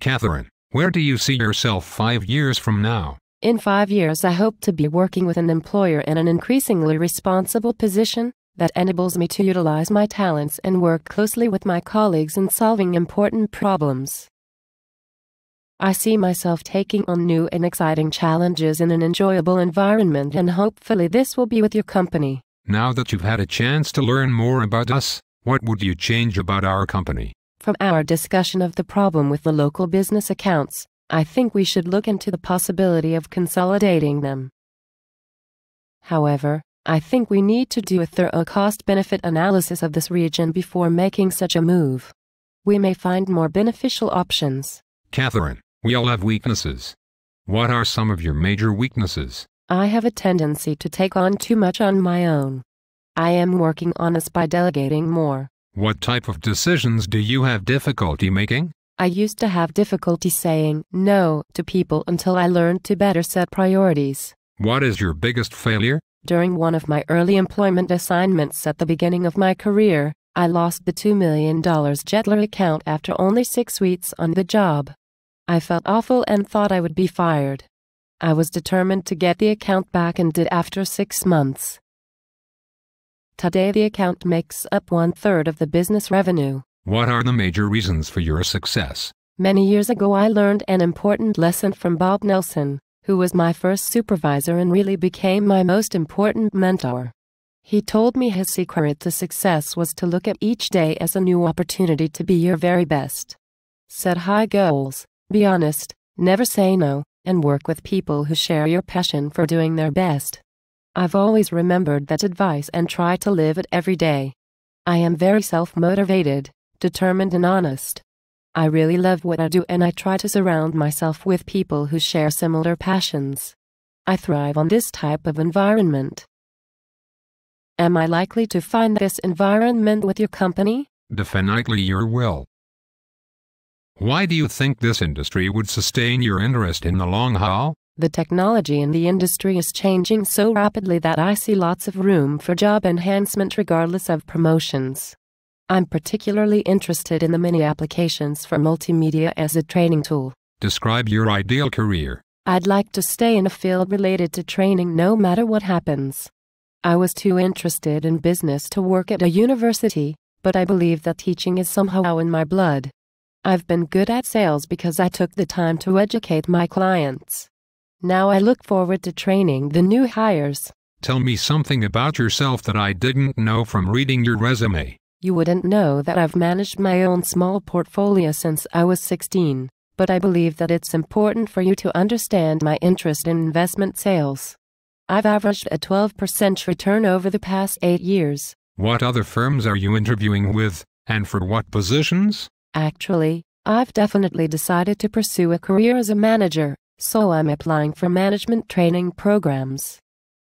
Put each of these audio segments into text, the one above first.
Catherine, where do you see yourself 5 years from now? In 5 years, I hope to be working with an employer in an increasingly responsible position that enables me to utilize my talents and work closely with my colleagues in solving important problems. I see myself taking on new and exciting challenges in an enjoyable environment, and hopefully this will be with your company. Now that you've had a chance to learn more about us, what would you change about our company? From our discussion of the problem with the local business accounts, I think we should look into the possibility of consolidating them. However, I think we need to do a thorough cost-benefit analysis of this region before making such a move. We may find more beneficial options. Catherine, we all have weaknesses. What are some of your major weaknesses? I have a tendency to take on too much on my own. I am working on this by delegating more. What type of decisions do you have difficulty making? I used to have difficulty saying no to people until I learned to better set priorities. What is your biggest failure? During one of my early employment assignments at the beginning of my career, I lost the $2 million Jetler account after only 6 weeks on the job. I felt awful and thought I would be fired. I was determined to get the account back and did after 6 months. Today the account makes up 1/3 of the business revenue. What are the major reasons for your success? Many years ago I learned an important lesson from Bob Nelson, who was my first supervisor and really became my most important mentor. He told me his secret to success was to look at each day as a new opportunity to be your very best. Set high goals, be honest, never say no, and work with people who share your passion for doing their best. I've always remembered that advice and try to live it every day. I am very self-motivated, determined and honest. I really love what I do and I try to surround myself with people who share similar passions. I thrive on this type of environment. Am I likely to find this environment with your company? Definitely you will. Why do you think this industry would sustain your interest in the long haul? The technology in the industry is changing so rapidly that I see lots of room for job enhancement regardless of promotions. I'm particularly interested in the many applications for multimedia as a training tool. Describe your ideal career. I'd like to stay in a field related to training no matter what happens. I was too interested in business to work at a university, but I believe that teaching is somehow in my blood. I've been good at sales because I took the time to educate my clients. Now I look forward to training the new hires. Tell me something about yourself that I didn't know from reading your resume. You wouldn't know that I've managed my own small portfolio since I was 16, but I believe that it's important for you to understand my interest in investment sales. I've averaged a 12% return over the past 8 years. What other firms are you interviewing with, and for what positions? Actually, I've definitely decided to pursue a career as a manager, so I'm applying for management training programs.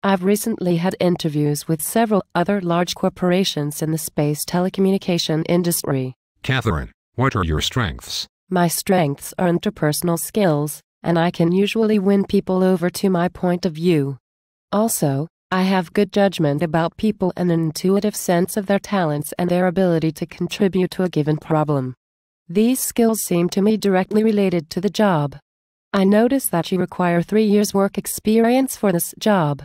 I've recently had interviews with several other large corporations in the space telecommunication industry. Catherine, what are your strengths? My strengths are interpersonal skills, and I can usually win people over to my point of view. Also, I have good judgment about people and an intuitive sense of their talents and their ability to contribute to a given problem. These skills seem to me directly related to the job. I notice that you require 3 years' work experience for this job.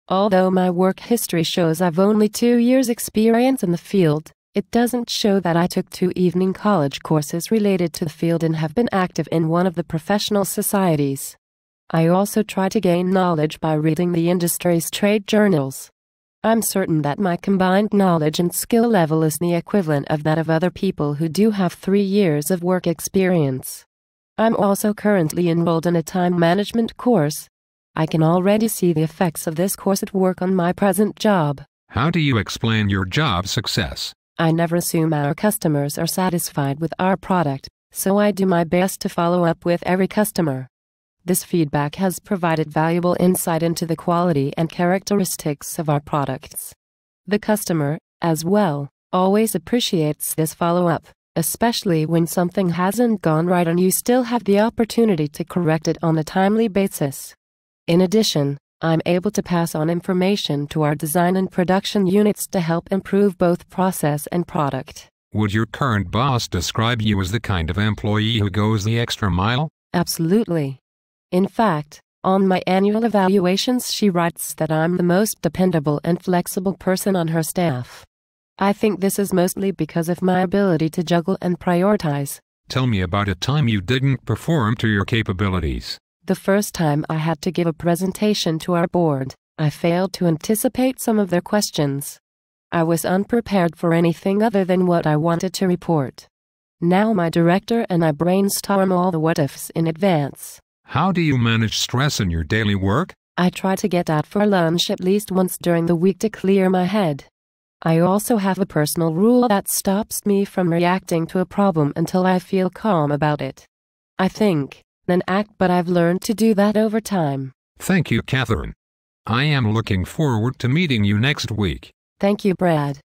Although my work history shows I've only 2 years' experience in the field, it doesn't show that I took 2 evening college courses related to the field and have been active in one of the professional societies. I also try to gain knowledge by reading the industry's trade journals. I'm certain that my combined knowledge and skill level is the equivalent of that of other people who do have 3 years of work experience. I'm also currently enrolled in a time management course. I can already see the effects of this course at work on my present job. How do you explain your job success? I never assume our customers are satisfied with our product, so I do my best to follow up with every customer. This feedback has provided valuable insight into the quality and characteristics of our products. The customer, as well, always appreciates this follow-up, especially when something hasn't gone right and you still have the opportunity to correct it on a timely basis. In addition, I'm able to pass on information to our design and production units to help improve both process and product. Would your current boss describe you as the kind of employee who goes the extra mile? Absolutely. In fact, on my annual evaluations she writes that I'm the most dependable and flexible person on her staff. I think this is mostly because of my ability to juggle and prioritize. Tell me about a time you didn't perform to your capabilities. The first time I had to give a presentation to our board, I failed to anticipate some of their questions. I was unprepared for anything other than what I wanted to report. Now my director and I brainstorm all the what-ifs in advance. How do you manage stress in your daily work? I try to get out for lunch at least once during the week to clear my head. I also have a personal rule that stops me from reacting to a problem until I feel calm about it. I think, then act, but I've learned to do that over time. Thank you, Catherine. I am looking forward to meeting you next week. Thank you, Brad.